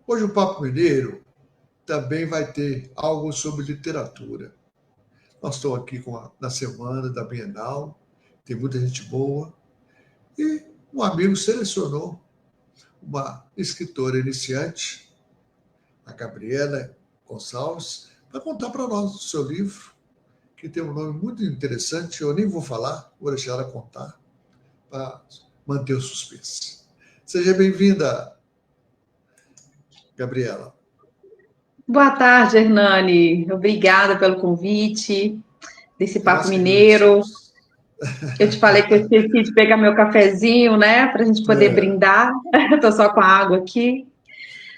Hoje o Papo Mineiro também vai ter algo sobre literatura. Nós estamos aqui na semana da Bienal, tem muita gente boa, e um amigo selecionou uma escritora iniciante, a Gabriela Gonçalves, para contar para nós o seu livro, que tem um nome muito interessante, eu nem vou falar, vou deixar ela contar, para manter o suspense. Seja bem-vinda, Gabriela. Boa tarde, Hernani. Obrigada pelo convite desse Papo Mineiro. Eu te falei que eu esqueci de pegar meu cafezinho, né? Para a gente poder brindar. Estou só com a água aqui.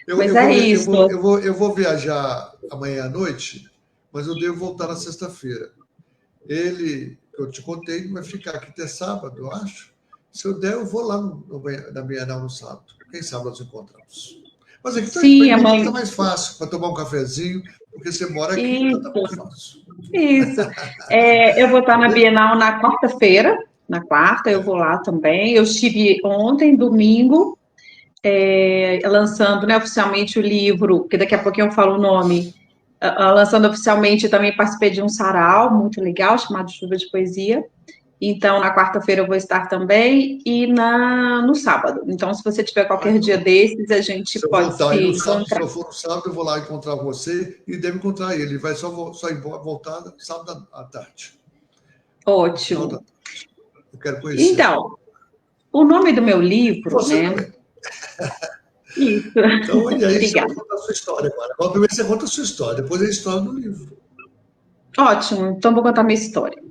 Isso. Eu vou viajar amanhã à noite, mas eu devo voltar na sexta-feira. Ele, eu te contei, vai ficar aqui até sábado, eu acho. Se eu der, eu vou lá na Bienal no sábado. Quem sabe nós encontramos. Mas aqui está mais fácil para tomar um cafezinho, porque você mora aqui, então está mais fácil. Isso. Eu vou estar na Bienal na quarta-feira. Na quarta eu vou lá também. Eu estive ontem, domingo, lançando, né, oficialmente o livro, que daqui a pouquinho eu falo o nome. Lançando oficialmente, também participei de um sarau muito legal, chamado Chuva de Poesia. Então, na quarta-feira eu vou estar também e no sábado. Então, se você tiver qualquer dia desses, a gente pode se encontrar. Se eu for no sábado, eu vou lá encontrar você e devo encontrar ele. Ele vai só voltar sábado à tarde. Ótimo. Eu quero conhecer. Então, o nome do meu livro, você né? Também. Isso. Então, e aí Obrigada. Você conta a sua história agora. Primeiro você conta a sua história, depois a história do livro. Ótimo. Então, vou contar a minha história.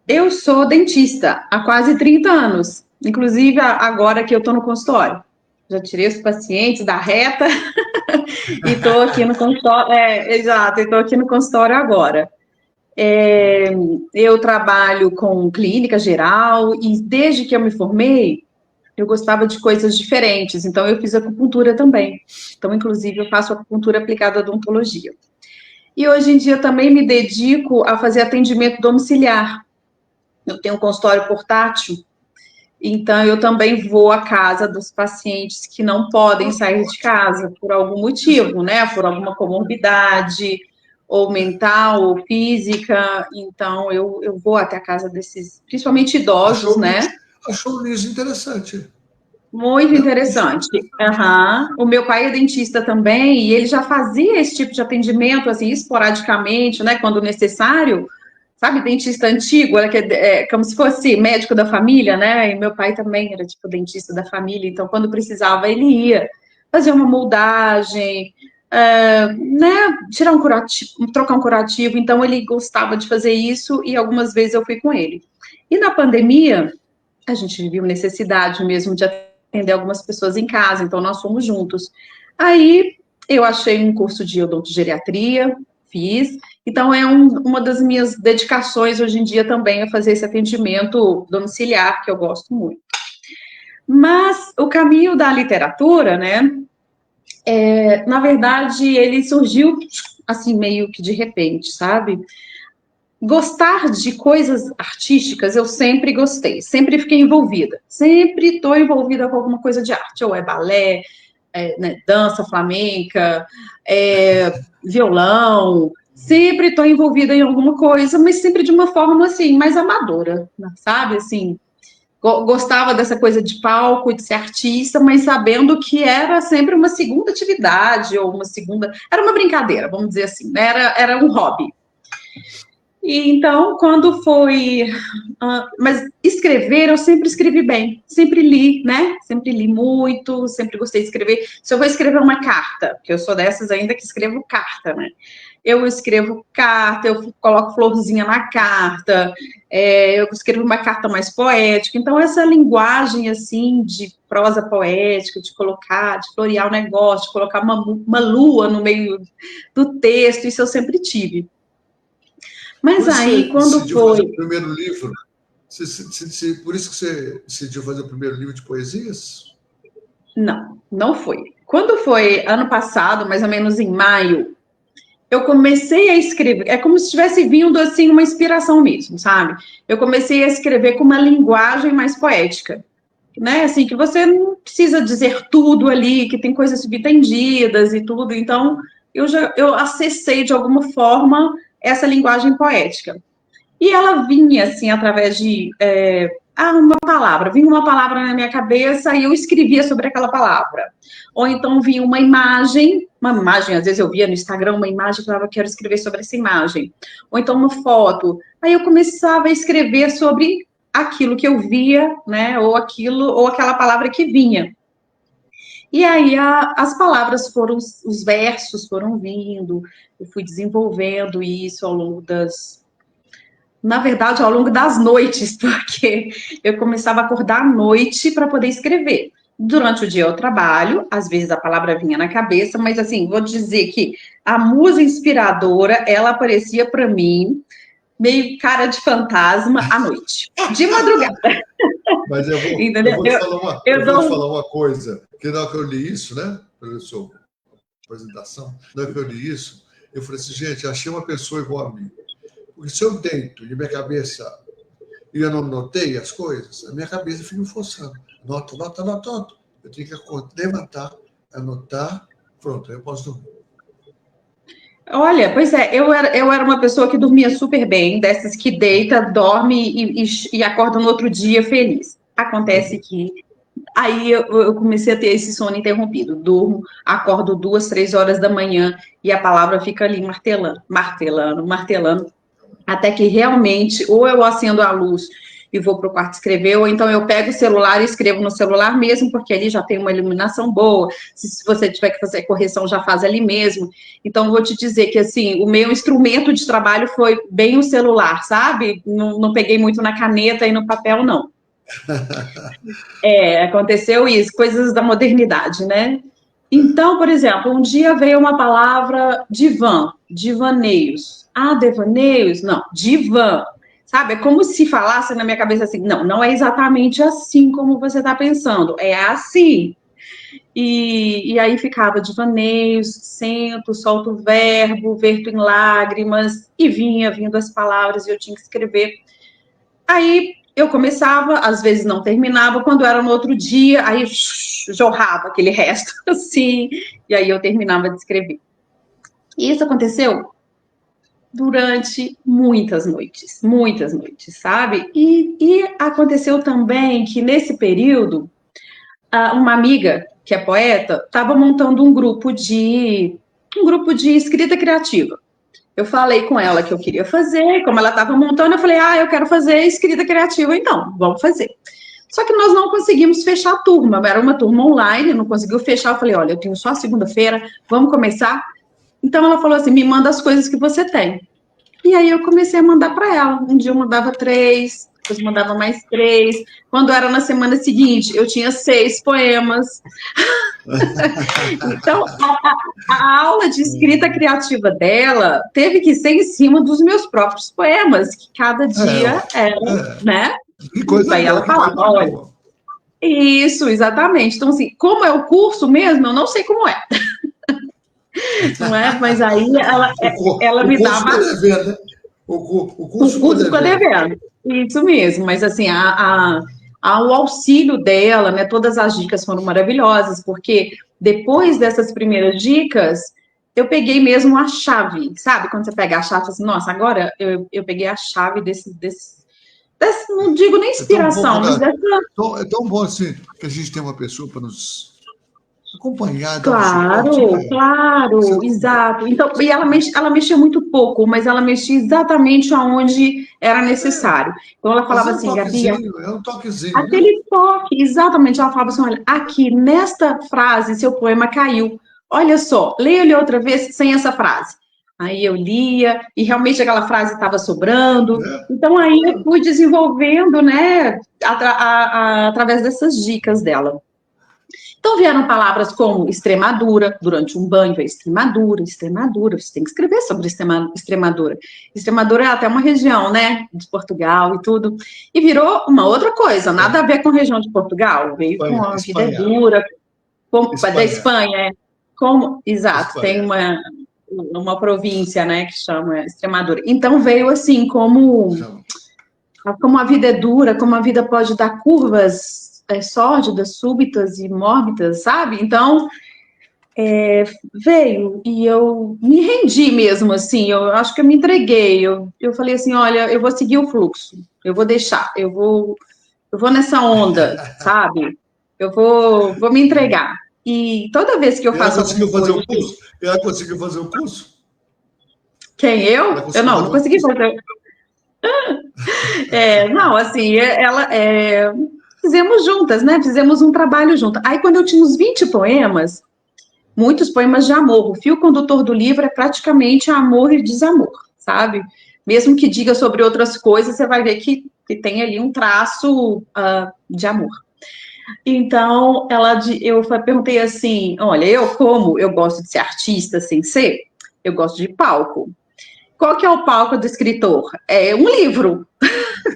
Eu sou dentista há quase 30 anos, inclusive agora que eu estou no consultório. Já tirei os pacientes da reta e estou aqui no consultório. Exato, estou aqui no consultório agora. Eu trabalho com clínica geral e desde que eu me formei, eu gostava de coisas diferentes, então eu fiz acupuntura também. Então, inclusive, eu faço acupuntura aplicada à odontologia. E hoje em dia também me dedico a fazer atendimento domiciliar. Eu tenho um consultório portátil, então eu também vou à casa dos pacientes que não podem sair de casa por algum motivo, né? Por alguma comorbidade, ou mental, ou física. Então eu vou até a casa desses, principalmente idosos, né? Achou um nicho interessante. Muito interessante. O meu pai é dentista também, e ele já fazia esse tipo de atendimento, assim, esporadicamente, né? Quando necessário. Sabe, dentista antigo, que é como se fosse médico da família, né? E meu pai também era tipo dentista da família, então quando precisava ele ia fazer uma moldagem, né? Tirar um curativo, trocar um curativo. Então ele gostava de fazer isso e algumas vezes eu fui com ele. E na pandemia a gente viu necessidade mesmo de atender algumas pessoas em casa, então nós fomos juntos. Aí eu achei um curso de odontogeriatria, fiz. Então, uma das minhas dedicações hoje em dia também é fazer esse atendimento domiciliar, que eu gosto muito. Mas o caminho da literatura, né, na verdade, ele surgiu assim, meio que de repente, sabe? Gostar de coisas artísticas, eu sempre gostei, sempre fiquei envolvida, sempre estou envolvida com alguma coisa de arte, ou é balé, né, dança flamenca, violão, sempre estou envolvida em alguma coisa, mas sempre de uma forma, assim, mais amadora, sabe, assim, gostava dessa coisa de palco, de ser artista, mas sabendo que era sempre uma segunda atividade, ou uma segunda, era uma brincadeira, vamos dizer assim, né? Era um hobby. E então, quando foi... mas escrever, eu sempre escrevi bem, sempre li, né? Sempre li muito, sempre gostei de escrever. Se eu vou escrever uma carta, porque eu sou dessas ainda que escrevo carta, né? Eu escrevo carta, eu coloco florzinha na carta, eu escrevo uma carta mais poética. Então, essa linguagem, assim, de prosa poética, de colocar, de florear o negócio, de colocar uma lua no meio do texto, isso eu sempre tive. Mas aí, quando foi... fazer o primeiro livro, por isso que você decidiu fazer o primeiro livro de poesias? Não foi. Quando foi ano passado, mais ou menos em maio, eu comecei a escrever, é como se tivesse vindo, assim, uma inspiração mesmo, sabe? Eu comecei a escrever com uma linguagem mais poética. né, assim, que você não precisa dizer tudo ali, que tem coisas subentendidas e tudo, então eu acessei de alguma forma essa linguagem poética. E ela vinha, assim, através de uma palavra, vinha uma palavra na minha cabeça e eu escrevia sobre aquela palavra. Ou então vinha uma imagem, às vezes eu via no Instagram uma imagem e falava, quero escrever sobre essa imagem. Ou então uma foto. Aí eu começava a escrever sobre aquilo que eu via, né, ou aquela palavra que vinha. E aí as palavras foram, os versos foram vindo, eu fui desenvolvendo isso ao longo na verdade, ao longo das noites, porque eu começava a acordar à noite para poder escrever. Durante o dia eu trabalho, às vezes a palavra vinha na cabeça, mas assim, vou dizer que a musa inspiradora, ela aparecia para mim meio cara de fantasma à noite, de madrugada. Mas eu Entendeu? vou te falar eu vou te dou... falar uma coisa, que na hora que eu li isso, né, professor, apresentação, na hora que eu li isso, eu falei assim, gente, achei uma pessoa igual a mim. Porque se eu deito e minha cabeça e eu não notei as coisas, a minha cabeça fica forçando. Nota. Eu tenho que levantar, anotar, pronto, aí eu posso dormir. Olha, pois é, eu era uma pessoa que dormia super bem, dessas que deita, dorme e acorda no outro dia feliz. Acontece que aí eu comecei a ter esse sono interrompido. Durmo, acordo 2, 3 horas da manhã e a palavra fica ali martelando, até que realmente, ou eu acendo a luz e vou para o quarto escrever, ou então eu pego o celular e escrevo no celular mesmo, porque ali já tem uma iluminação boa, se você tiver que fazer correção, já faz ali mesmo. Então, vou te dizer que, assim, o meu instrumento de trabalho foi bem o celular, sabe? Não peguei muito na caneta e no papel, não. Aconteceu isso, coisas da modernidade, né? Então, por exemplo, um dia veio uma palavra divã, divaneios. Ah, devaneios? Não, divã. Sabe, é como se falasse na minha cabeça assim, não é exatamente assim como você está pensando, é assim. E aí ficava divaneios, sento, solto o verbo, verto em lágrimas, e vinha vindo as palavras e eu tinha que escrever. Aí eu começava, às vezes não terminava, quando era no outro dia, aí jorrava aquele resto, assim, e aí eu terminava de escrever. E isso aconteceu durante muitas noites, sabe? E aconteceu também que nesse período, uma amiga, que é poeta, estava montando um grupo de escrita criativa. Eu falei com ela que eu queria fazer, como ela estava montando, eu falei, eu quero fazer escrita criativa, então, vamos fazer. Só que nós não conseguimos fechar a turma, era uma turma online, não conseguiu fechar, eu falei, olha, eu tenho só segunda-feira, vamos começar? Então ela falou assim, me manda as coisas que você tem. E aí eu comecei a mandar para ela, um dia eu mandava 3, depois mandava mais 3, quando era na semana seguinte, eu tinha 6 poemas. Então, a aula de escrita criativa dela teve que ser em cima dos meus próprios poemas, que cada dia era, né? Que coisa Aí boa, ela falava, olha, isso, exatamente. Então, assim, como é o curso mesmo, eu não sei como é. Não é? Mas aí ela me dava... O curso ficou devendo, né? O curso ficou devendo. Isso mesmo, mas assim, o auxílio dela, né? Todas as dicas foram maravilhosas, porque depois dessas primeiras dicas, eu peguei mesmo a chave, sabe? Quando você pega a chave, assim, nossa, agora eu peguei a chave desse, não digo nem inspiração, mas dessa... É tão bom assim que a gente tem uma pessoa para nos acompanhar, dar um Claro, suporte. claro, exato. Então, e ela mexia muito pouco, mas ela mexia exatamente aonde era necessário. Então, ela falava assim, Gabi, é um toquezinho, aquele né? toque, exatamente. Ela falava assim, olha, aqui, nesta frase, seu poema caiu. Olha só, leia ele outra vez sem essa frase. Aí eu lia, e realmente aquela frase estava sobrando. Então, aí eu fui desenvolvendo, né, através dessas dicas dela. Então vieram palavras como Extremadura, durante um banho, Extremadura, você tem que escrever sobre Extremadura. Extremadura é até uma região, né, de Portugal e tudo, e virou uma outra coisa, nada a ver com a região de Portugal, veio com a vida dura, da Espanha, exato, tem uma província, né, que chama Extremadura. Então veio assim, como a vida é dura, como a vida pode dar curvas sórdidas, súbitas e mórbidas, sabe? Então, veio e eu me rendi mesmo, assim, eu acho que eu me entreguei, eu falei assim, olha, eu vou seguir o fluxo, eu vou deixar, eu vou nessa onda, sabe? Eu vou me entregar. E toda vez que eu E ela faço conseguiu alguma fazer coisa... o curso? Ela conseguiu fazer o curso? Quem, Ela eu? Eu conseguiu não fazer o consegui curso? fazer. Não, assim, fizemos juntas, né? Fizemos um trabalho junto. Aí, quando eu tinha uns 20 poemas, muitos poemas de amor, o fio condutor do livro é praticamente amor e desamor, sabe? Mesmo que diga sobre outras coisas, você vai ver que tem ali um traço de amor. Então, eu perguntei assim, olha, eu gosto de ser artista sem ser, eu gosto de palco. Qual que é o palco do escritor? É um livro,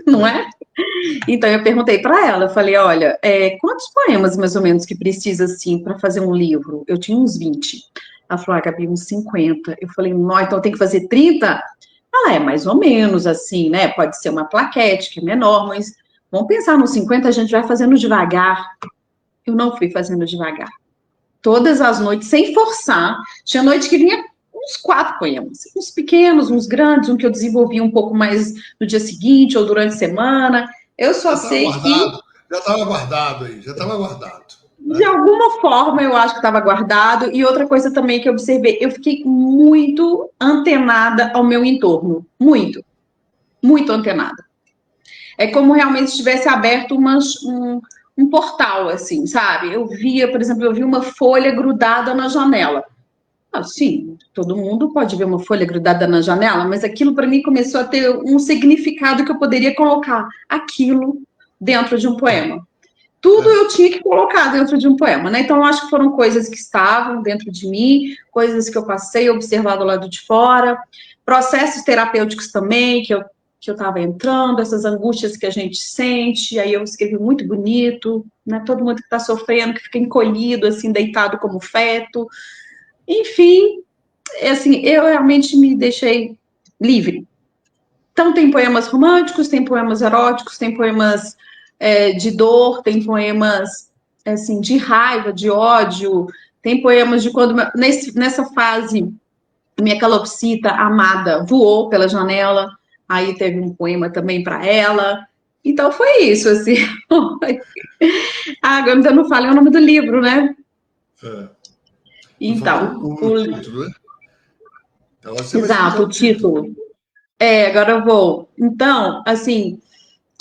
não é? Então, eu perguntei para ela, eu falei, olha, quantos poemas, mais ou menos, que precisa, assim, para fazer um livro? Eu tinha uns 20. Ela falou, Gabi, uns 50. Eu falei, não, então tem que fazer 30? Ela, mais ou menos, assim, né? Pode ser uma plaquete, que é menor, mas vamos pensar nos 50, a gente vai fazendo devagar. Eu não fui fazendo devagar. Todas as noites, sem forçar. Tinha noite que vinha uns 4 poemas. Uns pequenos, uns grandes, um que eu desenvolvi um pouco mais no dia seguinte ou durante a semana. Eu só Já estava sei que, guardado, já estava guardado aí, já estava guardado. de Né? alguma forma, eu acho que estava guardado. E outra coisa também que eu observei, eu fiquei muito antenada ao meu entorno. Muito, muito antenada. É como realmente se tivesse aberto um portal, assim, sabe? Eu via, por exemplo, eu vi uma folha grudada na janela. Sim, todo mundo pode ver uma folha grudada na janela, mas aquilo para mim começou a ter um significado que eu poderia colocar aquilo dentro de um poema. Tudo É. eu tinha que colocar dentro de um poema, né? Então, eu acho que foram coisas que estavam dentro de mim, coisas que eu passei a observar do lado de fora, processos terapêuticos também, que eu estava entrando, essas angústias que a gente sente, aí eu escrevi muito bonito, né? Todo mundo que está sofrendo, que fica encolhido, assim, deitado como feto. Enfim, assim, eu realmente me deixei livre. Então, tem poemas românticos, tem poemas eróticos, tem poemas de dor, tem poemas, assim, de raiva, de ódio, tem poemas de quando, nessa fase, minha calopsita amada voou pela janela, aí teve um poema também para ela. Então, foi isso, assim. Agora eu não falei o nome do livro, né? É. Não falou Então, o título, né? Agora você vai explicar exato, o o título. título. Agora eu vou. Então, assim,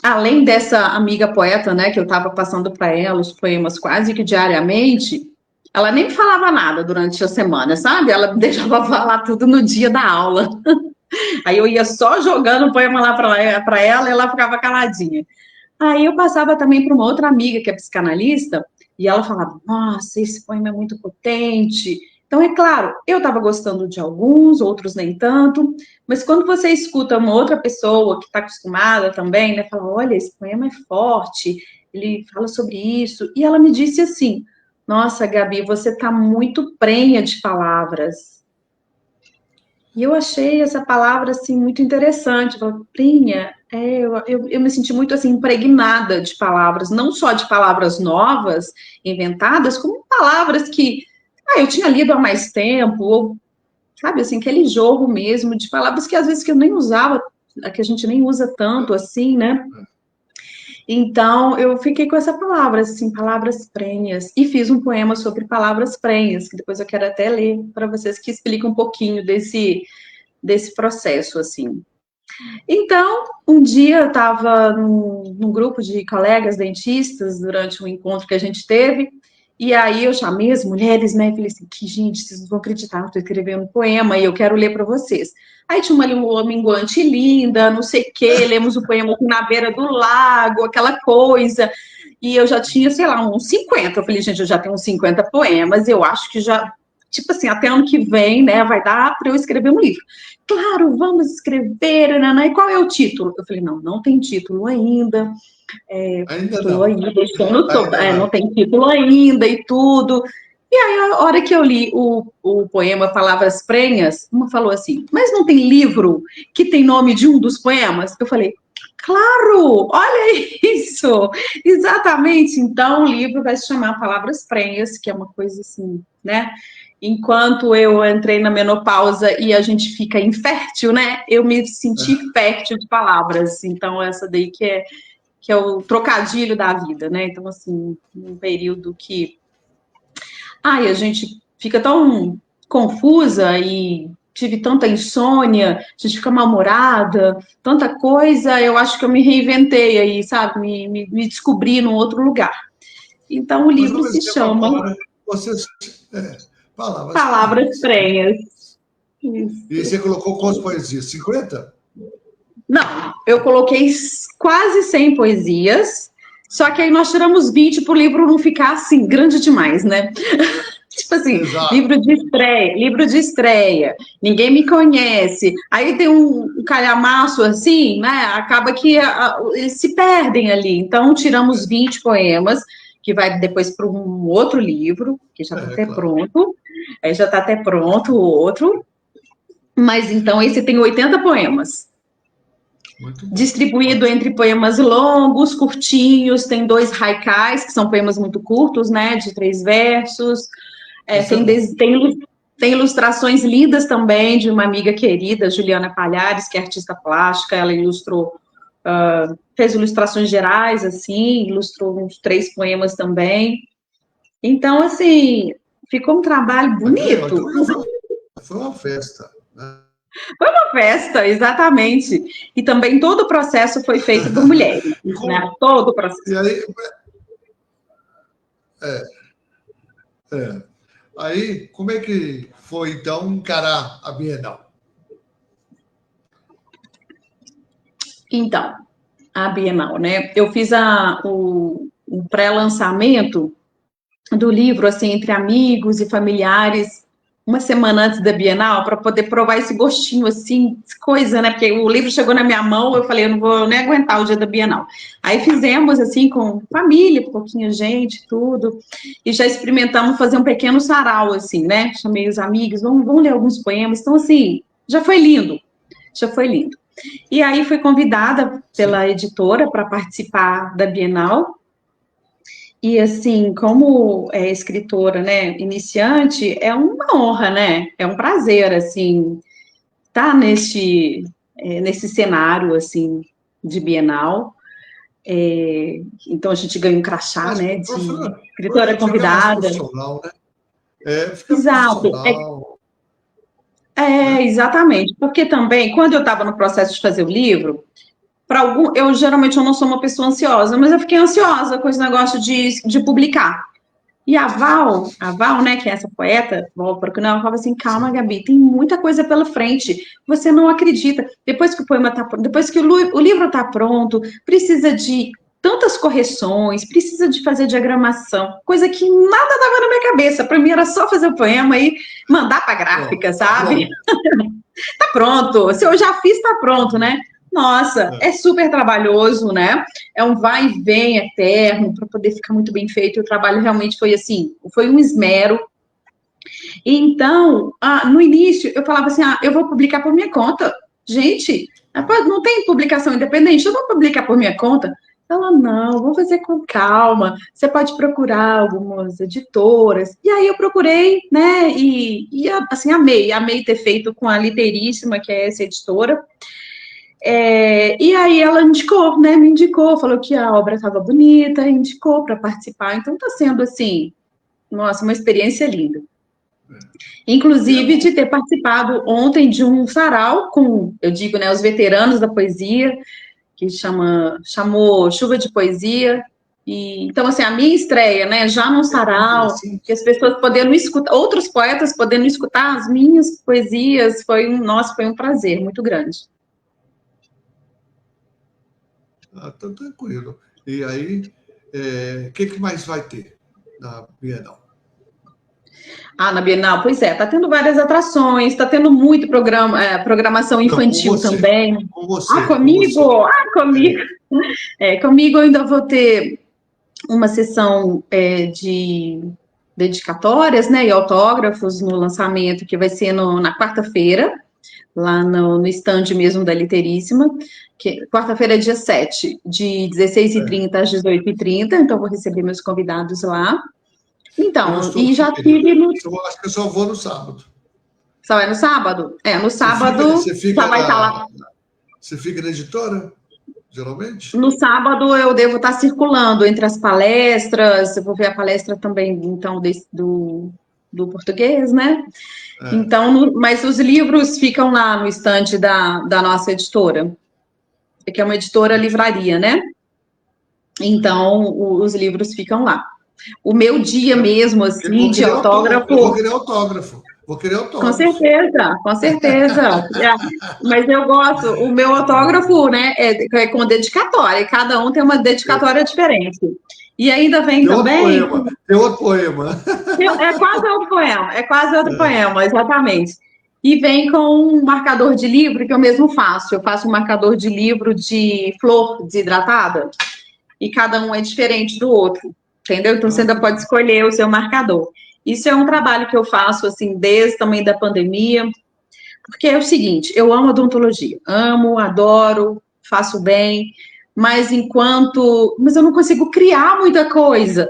além dessa amiga poeta, né, que eu estava passando para ela os poemas quase que diariamente, ela nem falava nada durante a semana, sabe? Ela me deixava falar tudo no dia da aula. Aí eu ia só jogando o poema lá para ela e ela ficava caladinha. Aí eu passava também para uma outra amiga que é psicanalista e ela falava: Nossa, esse poema é muito potente. Então, é claro, eu estava gostando de alguns, outros nem tanto, mas quando você escuta uma outra pessoa que está acostumada também, né, fala: Olha, esse poema é forte, ele fala sobre isso. E ela me disse assim: Nossa, Gabi, você está muito prenha de palavras. E eu achei essa palavra, assim, muito interessante. Prinha, eu me senti muito, assim, impregnada de palavras, não só de palavras novas, inventadas, como palavras que eu tinha lido há mais tempo, ou, sabe, assim, aquele jogo mesmo de palavras que às vezes que eu nem usava, que a gente nem usa tanto, assim, né? Então, eu fiquei com essa palavra, assim, palavras prenhas, e fiz um poema sobre palavras prenhas, que depois eu quero até ler para vocês, que explica um pouquinho desse processo, assim. Então, um dia eu estava num grupo de colegas dentistas, durante um encontro que a gente teve, e aí eu chamei as mulheres, né, e falei assim, que gente, vocês não vão acreditar, eu estou escrevendo um poema e eu quero ler para vocês. Aí tinha uma minguante linda, não sei o quê, lemos o poema na beira do lago, aquela coisa, e eu já tinha, sei lá, uns 50. Eu falei, gente, eu já tenho uns 50 poemas, eu acho que já, tipo assim, até ano que vem, né, vai dar para eu escrever um livro. Claro, vamos escrever, Naná. E qual é o título? Eu falei, não tem título ainda. Ainda Estou não. aí deixando todo, Ainda não não. tem título ainda e tudo. E aí, a hora que eu li o poema Palavras Prenhas, uma falou assim, mas não tem livro que tem nome de um dos poemas? Eu falei, Claro, olha isso, exatamente. Então, o livro vai se chamar Palavras Prenhas, que é uma coisa assim, né? Enquanto eu entrei na menopausa e a gente fica infértil, né? Eu me senti fértil de palavras. Então, essa daí que é o trocadilho da vida, né? Então, assim, um período que, ai, a gente fica tão confusa e tive tanta insônia, a gente fica mal-humorada, tanta coisa, eu acho que eu me reinventei aí, sabe? Me descobri num outro lugar. Então, o Mas, livro ao se mesmo tempo, chama agora, você... palavras Palavras prenhas. Prenhas. E Isso. você colocou quantas poesias? 50? Não, eu coloquei quase 100 poesias, só que aí nós tiramos 20 para o livro não ficar assim, grande demais, né? Tipo assim, Exato. livro de estreia, ninguém me conhece. Aí tem um calhamaço assim, né? Acaba que eles se perdem ali. Então, tiramos 20 poemas, que vai depois para um outro livro, que já está até Claro. pronto. Aí já está até pronto o outro. Mas então, esse tem 80 poemas. Muito bom. Distribuído Ótimo. entre poemas longos, curtinhos, tem 2 haikais, que são poemas muito curtos, né? De 3 versos. Isso é bom. Tem ilustrações lindas também de uma amiga querida, Juliana Palhares, que é artista plástica, ela ilustrou, fez ilustrações gerais, assim, ilustrou uns 3 poemas também. Então, assim, ficou um trabalho Ah, que legal. bonito. Então já foi uma festa, né? Uma festa, exatamente. E também todo o processo foi feito por mulheres, E, né? Todo o e processo. aí, é, é. Aí, como é que foi, então, encarar a Bienal? Então, a Bienal, né? Eu fiz o pré-lançamento do livro, assim, entre amigos e familiares, uma semana antes da Bienal, para poder provar esse gostinho, assim, coisa, né? Porque o livro chegou na minha mão, eu falei, eu não vou nem aguentar o dia da Bienal. Aí fizemos, assim, com família, pouquinho gente, tudo, e já experimentamos fazer um pequeno sarau, assim, né? Chamei os amigos, vamos ler alguns poemas. Então, assim, já foi lindo, já foi lindo. E aí fui convidada Sim. pela editora para participar da Bienal, e assim, como escritora, né, iniciante, é uma honra, né? É um prazer, assim, estar nesse cenário, assim, de Bienal. Então, a gente ganha um crachá, Mas né, de escritora provavelmente fica mais convidada. profissional, né? É, fica Exato, profissional, né? exatamente. Porque também, quando eu estava no processo de fazer o livro, eu geralmente eu não sou uma pessoa ansiosa, mas eu fiquei ansiosa com esse negócio de publicar. E a Val, né, que é essa poeta, Val Procunel, ela falava assim, calma, Sim. Gabi, tem muita coisa pela frente, você não acredita. Depois que o poema tá pronto, depois que o livro tá pronto, precisa de tantas correções, precisa de fazer diagramação, coisa que nada dava na minha cabeça. Para mim era só fazer o poema e mandar para Pronto, gráfica, tá sabe? pronto. Tá pronto. Se eu já fiz, tá pronto, né? Nossa, É. é super trabalhoso, né? É um vai e vem eterno para poder ficar muito bem feito. O trabalho realmente foi assim, foi um esmero. Então, no início, eu falava assim: eu vou publicar por minha conta. Gente, não tem publicação independente, eu vou publicar por minha conta. Ela, não, vou fazer com calma. Você pode procurar algumas editoras. E aí eu procurei, né? E assim, amei ter feito com a Literíssima, que é essa editora. E aí ela indicou, né? Me indicou, falou que a obra estava bonita, indicou para participar. Então está sendo assim, nossa, uma experiência linda. E é Inclusive bom. de ter participado ontem de um sarau com, eu digo, né, os veteranos da poesia, que chamou Chuva de Poesia. E, então, assim, a minha estreia, né, já num É sarau, que interessante. as pessoas podendo escutar, outros poetas podendo escutar as minhas poesias, nossa, foi um prazer muito grande. Ah, tá tranquilo. E aí, o que mais vai ter na Bienal? Na Bienal, pois é, tá tendo várias atrações, tá tendo muito programação Não, com infantil você. também. Com você, com você. Comigo? Comigo. É, Comigo eu ainda vou ter uma sessão de dedicatórias, né, e autógrafos no lançamento, que vai ser na quarta-feira, lá no stand mesmo da Literíssima, que quarta-feira é dia 7, de 16h30 às 18h30, então vou receber meus convidados lá. Eu não Então, estou e aqui, já querida. tive no... Acho que eu só vou no sábado. Só é no sábado? É, no Você fica, sábado você já fica vai estar lá. você fica na editora, geralmente? No sábado eu devo estar circulando entre as palestras, eu vou ver a palestra também, então, do português, né? É. Então, mas os livros ficam lá no estande da nossa editora, que é uma editora livraria, né? Então, os livros ficam lá. O meu dia mesmo, Eu assim, vou de querer autógrafo. Eu vou autógrafo, querer autógrafo. Vou querer com autógrafo. certeza, com certeza. É, mas eu gosto, o meu autógrafo, né, é com dedicatória, e cada um tem uma dedicatória diferente. E ainda vem Tem outro também, poema. Tem outro poema. é quase outro poema, é quase outro poema, exatamente. E vem com um marcador de livro que eu mesmo faço. Eu faço um marcador de livro de flor desidratada, e cada um é diferente do outro, entendeu? Então você Ah, ainda pode escolher o seu marcador. Isso é um trabalho que eu faço, assim, desde também da pandemia, porque é o seguinte, eu amo odontologia, amo, adoro, faço bem, mas eu não consigo criar muita coisa,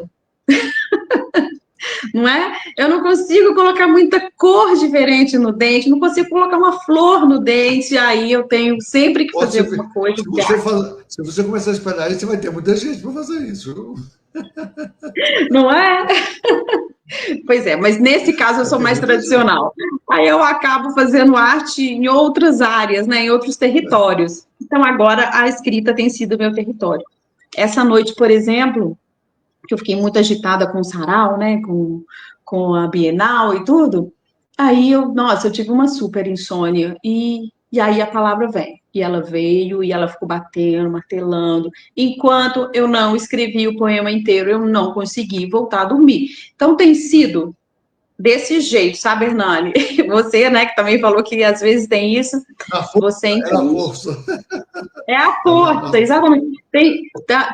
não é? Eu não consigo colocar muita cor diferente no dente, não consigo colocar uma flor no dente, aí eu tenho sempre que fazer alguma coisa. Se você começar a espalhar isso, você vai ter muita gente para fazer isso. Não é? Pois é, mas nesse caso eu Vai sou ter mais muita gente. tradicional. Aí eu acabo fazendo arte em outras áreas, né, em outros territórios. Então agora a escrita tem sido meu território. Essa noite, por exemplo, que eu fiquei muito agitada com o sarau, né, com a Bienal e tudo, aí nossa, eu tive uma super insônia, e aí a palavra vem, e ela veio, e ela ficou batendo, martelando, enquanto eu não escrevi o poema inteiro, eu não consegui voltar a dormir. Então tem sido desse jeito, sabe, Hernani? Você, né, que também falou que às vezes tem isso, Na força, você é na entende. força. É a força, exatamente.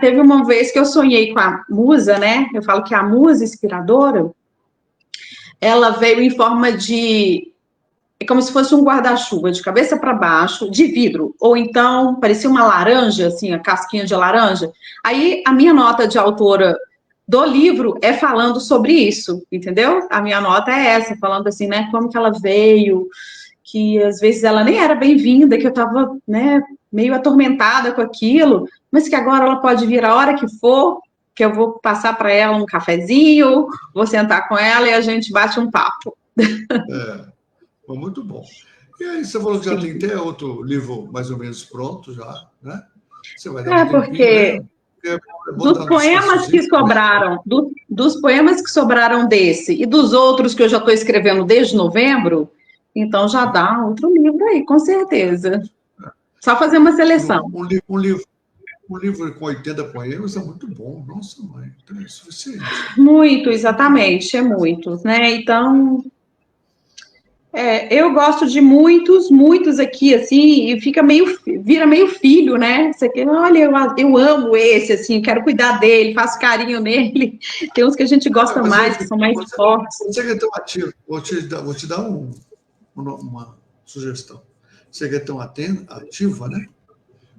Teve uma vez que eu sonhei com a musa, né? Eu falo que a musa inspiradora, ela veio em forma de. É como se fosse um guarda-chuva de cabeça para baixo, de vidro, ou então parecia uma laranja, assim, a casquinha de laranja. Aí a minha nota de autora do livro é falando sobre isso, entendeu? A minha nota é essa, falando assim, né? Como que ela veio, que às vezes ela nem era bem-vinda, que eu estava, né, meio atormentada com aquilo, mas que agora ela pode vir a hora que for, que eu vou passar para ela um cafezinho, vou sentar com ela e a gente bate um papo. É, foi muito bom. E aí, você falou que já tem Sim. até outro livro mais ou menos pronto já, né? Você vai dar um É tempinho, porque né? Porque é bom dos dar um poemas que descansozinho também. sobraram, dos poemas que sobraram desse e dos outros que eu já estou escrevendo desde novembro, então já dá outro livro aí, com certeza. Só fazer uma seleção. Um livro com 80 poemas é muito bom. Nossa, mãe, então é suficiente. Muito, Isso é muito bom. exatamente, é muito, né? Então, eu gosto de muitos, muitos aqui, assim, e vira meio filho, né? Você quer, olha, eu amo esse, assim, quero cuidar dele, faço carinho nele. Tem uns que a gente gosta Mas mais, que são mais fortes. você que é tão ativo, vou te dar uma sugestão. Você que é tão ativa, né?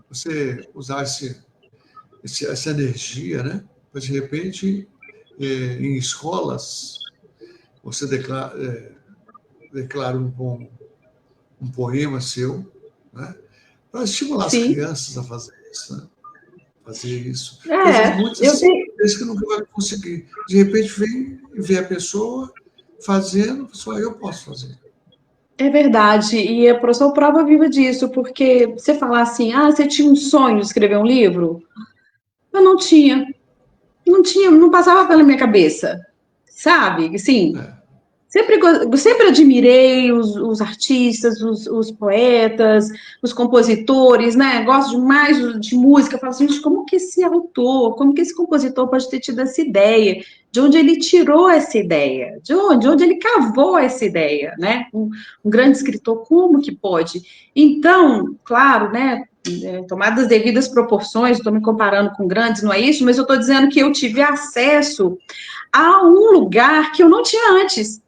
Você usar essa energia, né? Mas, de repente, em escolas, você declara um poema seu, né? Para estimular as Sim, crianças a fazer isso, né? Fazer isso. Porque às vezes eu muitas tenho. vezes que nunca vai conseguir. De repente vem e vê a pessoa fazendo, só eu posso fazer. É verdade, e eu sou prova viva disso, porque você falar assim, você tinha um sonho de escrever um livro? Eu não tinha, não passava pela minha cabeça, sabe? Assim, É. sempre admirei os artistas, os poetas, os compositores, né? Gosto demais de música. Eu falo assim, gente, como que esse autor, como que esse compositor pode ter tido essa ideia? De onde ele tirou essa ideia? De onde? De onde ele cavou essa ideia, né? Um grande escritor, como que pode? Então, claro, né? Tomadas as devidas proporções, estou me comparando com grandes, não é isso, mas eu estou dizendo que eu tive acesso a um lugar que eu não tinha antes.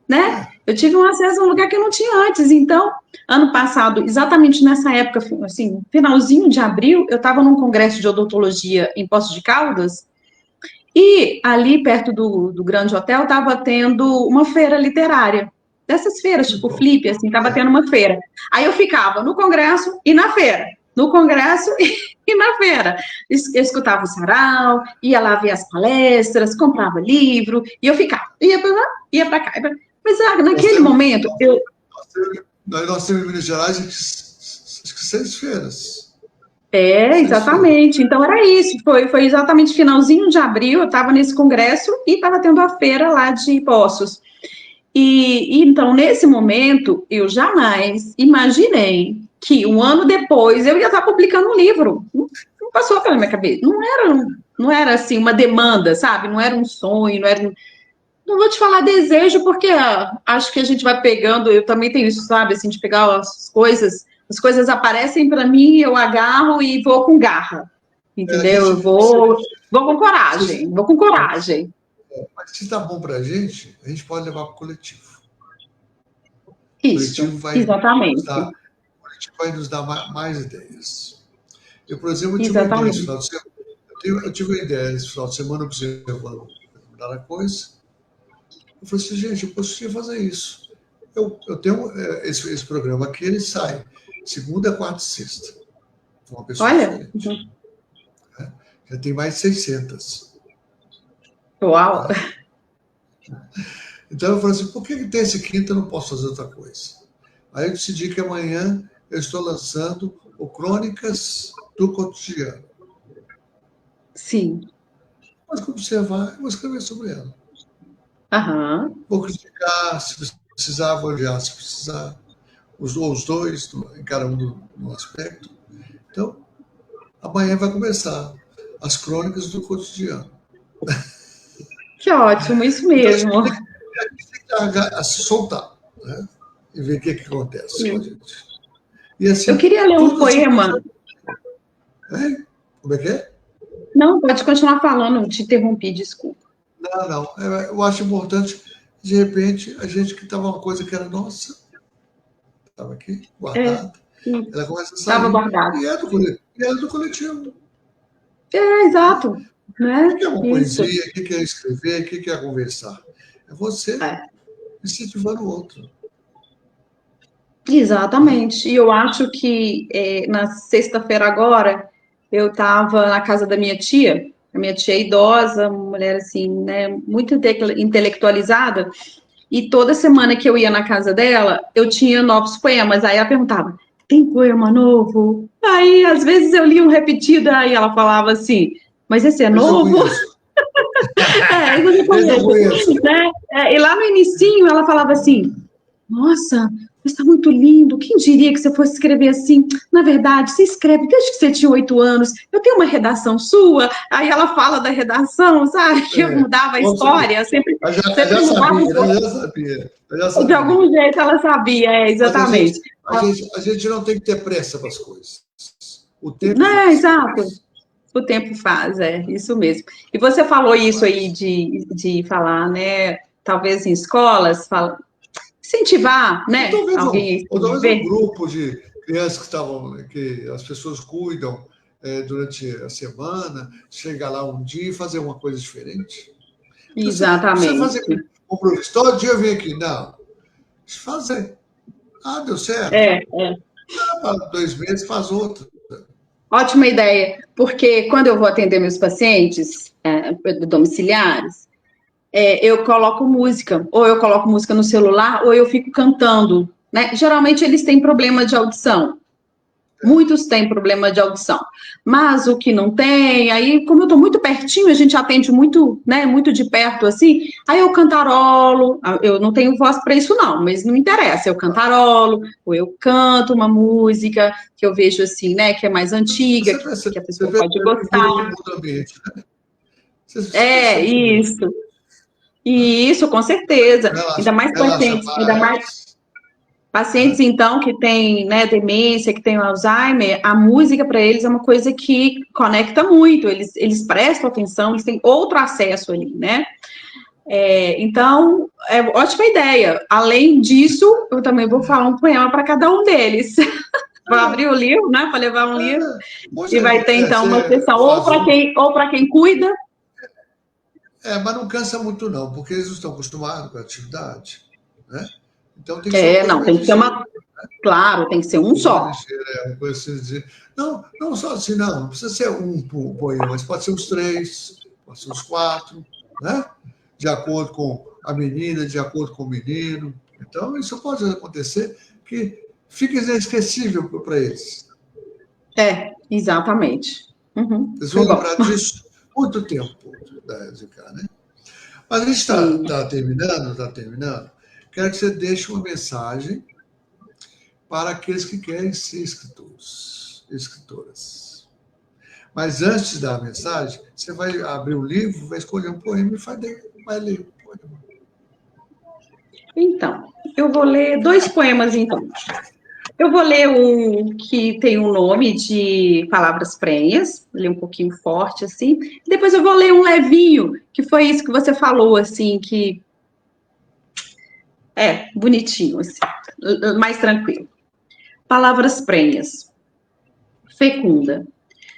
né? Eu tive um acesso a um lugar que eu não tinha antes. Então, ano passado, exatamente nessa época, assim, finalzinho de abril, eu estava num congresso de odontologia em Poços de Caldas, e ali perto do Grande Hotel estava tendo uma feira literária. Dessas feiras, tipo Flip, assim, estava tendo uma feira. Aí eu ficava no congresso e na feira. No congresso e na feira. Eu escutava o sarau, ia lá ver as palestras, comprava livro, e eu ficava, ia para lá, ia para cá. Mas naquele momento, nós temos em Minas Gerais acho que 6 feiras. exatamente. Então era isso. Foi exatamente finalzinho de abril, eu estava nesse congresso e estava tendo a feira lá de Poços. E então, nesse momento, eu jamais imaginei que um ano depois eu ia estar publicando um livro. Não passou pela minha cabeça. Não era assim uma demanda, sabe? Não era um sonho, não vou te falar desejo, porque acho que a gente vai pegando, eu também tenho isso, sabe, assim, de pegar as coisas aparecem para mim, eu agarro e vou com garra, entendeu? Eu vou com coragem, vou com coragem. Mas se tá bom para a gente pode levar para o coletivo. Isso, exatamente. O coletivo vai nos dar mais ideias. Eu, por exemplo, tive uma ideia esse final de semana. Eu tive uma ideia esse final de semana, observando mudar a coisa. Eu falei assim, gente, eu posso fazer isso. Eu tenho esse programa aqui, ele sai segunda, quarta e sexta. Uma pessoa diferente. Já tem mais de 600. Uau! Então eu falei assim, por que terça e quinta eu não posso fazer outra coisa? Aí eu decidi que amanhã eu estou lançando o Crônicas do Cotidiano. Sim. Mas como observar, eu vou escrever sobre ela. Vou criticar, se precisar, vou olhar, se precisar, os dois, em cada um no aspecto. Então, amanhã vai começar as Crônicas do Cotidiano. Que ótimo, isso mesmo. Então, a gente tem que se soltar, né? E ver o que acontece com a gente. E, assim, eu queria ler um poema. Como é que é? Não, pode continuar falando, te interrompi, desculpa. Não. Eu acho importante, de repente, a gente que estava uma coisa que era nossa, estava aqui, guardada, ela começa a sair. Estava guardada. E é do coletivo. Exato. Né? O que é uma poesia? O que é escrever? O que é conversar? É você incentivando o outro. Exatamente. E eu acho que na sexta-feira agora, eu estava na casa da minha tia. A minha tia é idosa, uma mulher assim, né, muito intelectualizada. E toda semana que eu ia na casa dela, eu tinha novos poemas. Aí ela perguntava, tem poema novo? Aí, às vezes, eu lia um repetido, aí ela falava assim, mas esse é novo? Eu conheço. Né? E lá no inicinho, ela falava assim, nossa, está muito lindo, quem diria que você fosse escrever assim? Na verdade, você escreve desde que você tinha 8 anos, eu tenho uma redação sua, aí ela fala da redação, sabe? Que eu mudava a história, sempre mudava um pouco. Eu já sabia. De algum jeito ela sabia, exatamente. A gente não tem que ter pressa para as coisas. O tempo faz. Exato. O tempo faz, isso mesmo. E você falou isso aí de falar, né? Talvez em escolas, incentivar, né? Talvez um grupo de crianças que as pessoas cuidam durante a semana, chegar lá um dia e fazer uma coisa diferente. Exatamente. Você fazer um professor, todo dia eu venho aqui, não. Fazer. Deu certo. 2 meses faz outro. Ótima ideia, porque quando eu vou atender meus pacientes domiciliares, eu coloco música, ou eu coloco música no celular, ou eu fico cantando, né? Geralmente eles têm problema de audição. Muitos têm problema de audição. Mas o que não tem, aí, como eu estou muito pertinho, a gente atende muito, né, muito de perto, assim, aí eu cantarolo, eu não tenho voz para isso não, mas não interessa, eu cantarolo, ou eu canto uma música que eu vejo assim, né, que é mais antiga, que a pessoa pode gostar. Isso. Isso, com certeza. Ainda mais pacientes, então, que têm, né, demência, que têm Alzheimer, a música para eles é uma coisa que conecta muito, eles prestam atenção, eles têm outro acesso ali, né? Então, é ótima ideia. Além disso, eu também vou falar um poema para cada um deles. Vou abrir o livro, né, para levar um livro, Poxa, e vai ter, então, uma você sessão faz um. ou para quem cuida. Mas não cansa muito, não, porque eles não estão acostumados com a atividade, né? Então tem que ser uma coisa Não, mais tem que ser ligeira. claro, tem que ser um Uma coisa só. ligeira, uma coisa assim dizer. Não, não só assim, não precisa ser um poema, mas pode ser uns 3, pode ser uns 4, né? De acordo com a menina, de acordo com o menino. Então, isso pode acontecer que fique inesquecível para eles. Exatamente. Eles vão Foi bom. lembrar disso muito tempo, né? Mas a gente Sim. está terminando. Quero que você deixe uma mensagem para aqueles que querem ser escritores, escritoras. Mas antes da mensagem, você vai abrir o livro, vai escolher um poema e vai ler o poema. Então, eu vou ler 2 poemas, então. Eu vou ler um que tem um nome de Palavras Prenhas, ler um pouquinho forte, assim. Depois eu vou ler um levinho, que foi isso que você falou, assim, que bonitinho, assim, mais tranquilo. Palavras Prenhas. Fecunda.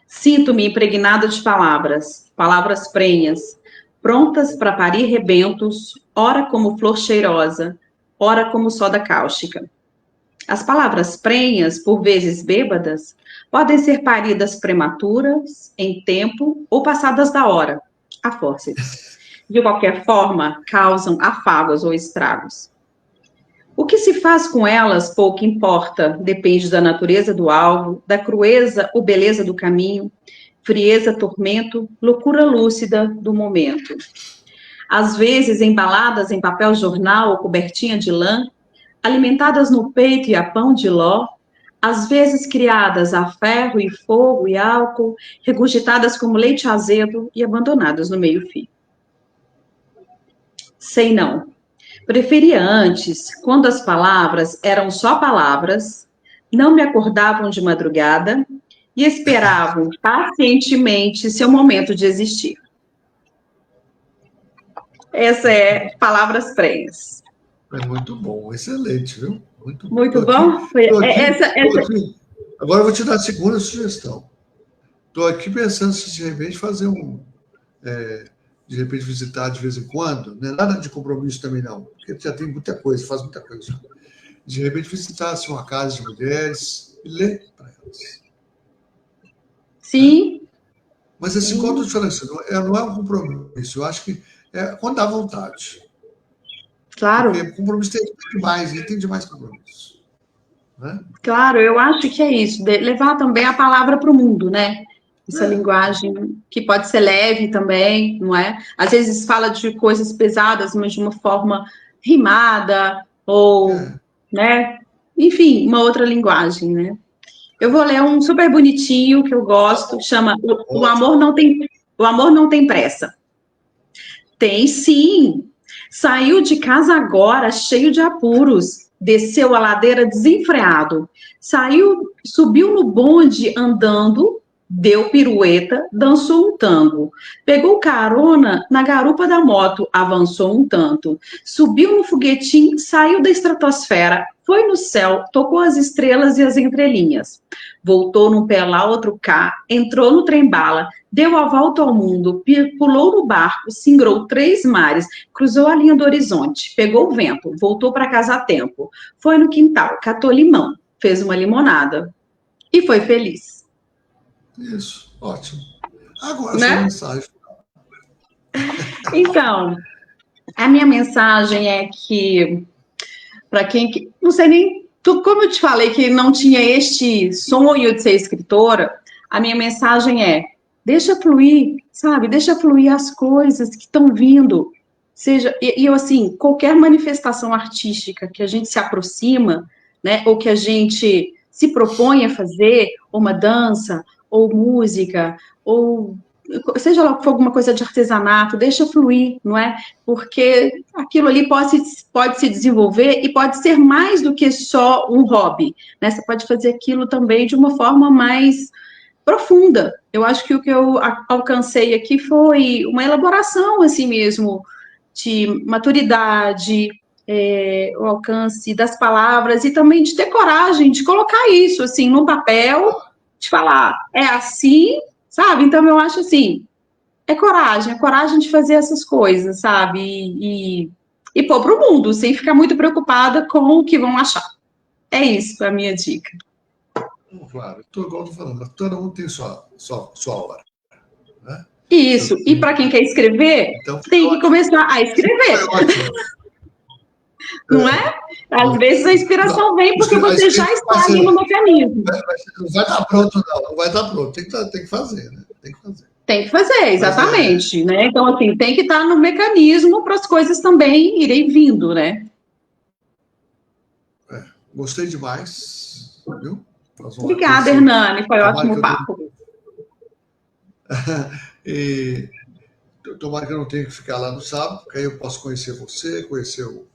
Sinto-me impregnada de palavras, palavras prenhas, prontas para parir rebentos, ora como flor cheirosa, ora como soda cáustica. As palavras prenhas, por vezes bêbadas, podem ser paridas prematuras, em tempo ou passadas da hora, a fórceps. De qualquer forma, causam afagos ou estragos. O que se faz com elas pouco importa, depende da natureza do alvo, da crueza ou beleza do caminho, frieza, tormento, loucura lúcida do momento. Às vezes embaladas em papel jornal ou cobertinha de lã, alimentadas no peito e a pão de ló, às vezes criadas a ferro e fogo e álcool, regurgitadas como leite azedo e abandonadas no meio-fio. Sei não. Preferia antes, quando as palavras eram só palavras, não me acordavam de madrugada e esperavam pacientemente seu momento de existir. Essa é Palavras Prenhas. É muito bom, excelente, viu? Muito bom. Muito bom? Tô aqui, Essa... Agora eu vou te dar a segunda sugestão. Estou aqui pensando se de repente fazer de repente visitar de vez em quando, não é nada de compromisso também não, porque já tem muita coisa, faz muita coisa. De repente visitar assim, uma casa de mulheres e ler para elas. Sim. Mas assim, quando eu te falei assim, não é um compromisso, eu acho que é quando dá vontade. Claro. Porque compromisso tem demais, ele tem demais compromisso. Né? Claro, eu acho que é isso, levar também a palavra para o mundo, né? Essa linguagem que pode ser leve também, não é? Às vezes fala de coisas pesadas, mas de uma forma rimada, ou, né? Enfim, uma outra linguagem, né? Eu vou ler um super bonitinho que eu gosto, chama O Amor Não Tem Pressa. Tem sim. Saiu de casa agora, cheio de apuros. Desceu a ladeira desenfreado. Subiu no bonde andando, deu pirueta, dançou um tango. Pegou carona na garupa da moto, avançou um tanto. Subiu no foguetim, saiu da estratosfera, foi no céu, tocou as estrelas e as entrelinhas. Voltou num pé lá, outro cá, entrou no trem-bala, deu a volta ao mundo, pulou no barco, singrou 3 mares, cruzou a linha do horizonte, pegou o vento, voltou para casa a tempo, foi no quintal, catou limão, fez uma limonada e foi feliz. Isso, ótimo. Agora, né? sua mensagem. Então, a minha mensagem é que, para quem... Não sei nem... Como eu te falei que não tinha este sonho de ser escritora, a minha mensagem é: deixa fluir, sabe? Deixa fluir as coisas que estão vindo. E eu, assim, qualquer manifestação artística que a gente se aproxima, né, ou que a gente se propõe a fazer, ou uma dança, ou música, ou seja lá for alguma coisa de artesanato, deixa fluir, não é? Porque aquilo ali pode se desenvolver e pode ser mais do que só um hobby, né? Você pode fazer aquilo também de uma forma mais profunda. Eu acho que o que eu alcancei aqui foi uma elaboração, assim mesmo, de maturidade, o alcance das palavras e também de ter coragem de colocar isso, assim, num papel, de falar, é assim, sabe? Então, eu acho assim, é coragem de fazer essas coisas, sabe? E pôr para o mundo, sem ficar muito preocupada com o que vão achar. É isso a minha dica. Claro, igual eu tô falando, todo mundo tem sua hora, né? Isso. E para quem quer escrever, Então, tem que começar a escrever, foi ótimo. não é? Às vezes a inspiração vem porque A você já escrita vai está ali ser, no mecanismo. não vai estar pronto, não. Não vai estar pronto. Tem que fazer, né? Tem que fazer. Tem que fazer, Mas exatamente, né? Então, assim, tem que estar no mecanismo para as coisas também irem vindo, né? gostei demais, viu? Obrigada, Esse Hernani, foi trabalho que ótimo eu tenho. papo. E tomara que eu não tenha que ficar lá no sábado, porque aí eu posso conhecer você, conhecer o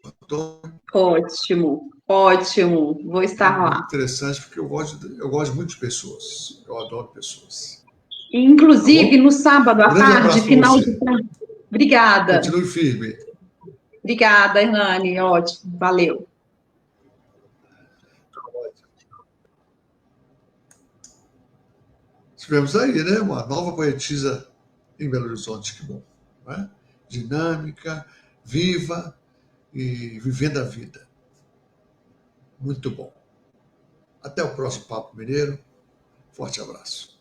Antônio. Ótimo, ótimo, vou estar Muito lá. interessante, porque eu gosto muito de pessoas. Eu adoro pessoas. Tá Inclusive, bom? no sábado à Grande tarde, abraço para final de você. tarde. Obrigada, Continue firme. obrigada, Hernani, ótimo, valeu. Tivemos aí, né? Uma nova poetisa em Belo Horizonte, que bom. Né? Dinâmica, viva e vivendo a vida. Muito bom. Até o próximo Papo Mineiro. Forte abraço.